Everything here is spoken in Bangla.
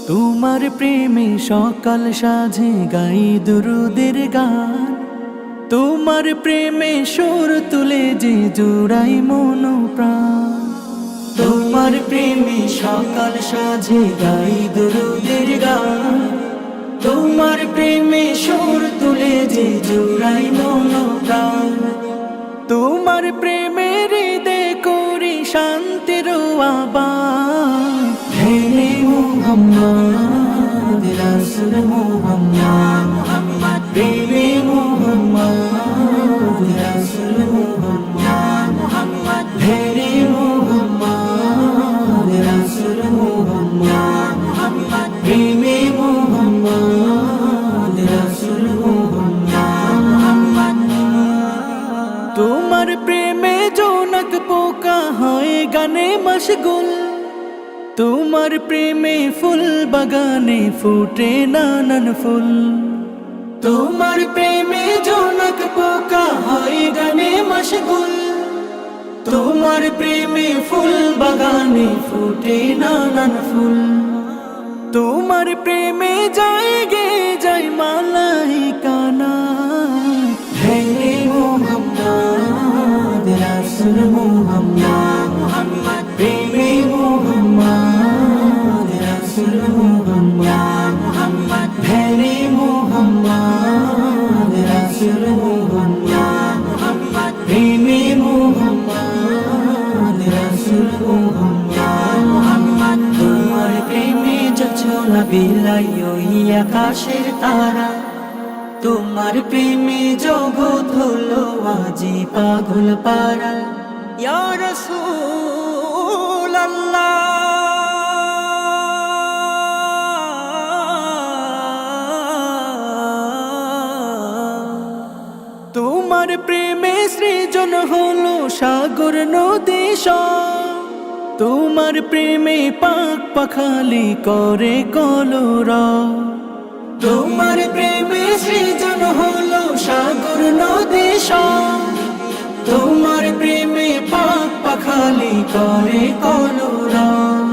তোমার প্রেমে সকাল সাজে গাই দুরুদের গান, তোমার প্রেমে সুর তুলে যে জুড়াই মন প্রাণ। তোমার প্রেমে সকাল সাজে গাই দুরুদের গান, তোমার প্রেমে সুর তুলে যে জুড়াই মন প্রাণ। তোমার প্রেমের হৃদে করি শান্তির আবাস, হে মুহাম্মদ রাসূল মুহাম্মদ, প্রেমে মুহাম্মদ রাসূল মুহাম্মদ, হে মুহাম্মদ রাসূল মুহাম্মদ, প্রেমে মুহাম্মদ রাসূল মুহাম্মদ। তোমার প্রেমে জোনাক পোকা হয় গানে মশগুল, তোমার প্রেমে ফুল বাগানে ফুটে নানান ফুল। তোমার প্রেমে জোনাক পোকা হয় গানে মশগুল, তোমার প্রেমে ফুল বাগানে ফুটে নানান ফুল। তোমার প্রেমে যায় গে যায় মালাইকানা, হে মুহাম্মদ রাসূল মুহাম্মদ, প্রেমে মুহাম্মদ রাসূল মুহাম্মদ, হে মুহাম্মদ রাসূল মুহাম্মদ, প্রেমে মুহাম্মদ রাসূল মুহাম্মদ। তোমার প্রেমে জোছনা বিলাই ওই আকাশের তারা, তোমার প্রেমে জগৎ হলো আজি পাগল পারা। ইয়া রাসূলুল্লাহ তোমার প্রেমে সৃজন হলো সাগর নদী সব, তোমার প্রেমে পাক পাখালি করে কলরব। তোমার প্রেমে সৃজন হলো সাগর নদী সব, তোমার প্রেমে পাক পাখালি করে কলরব।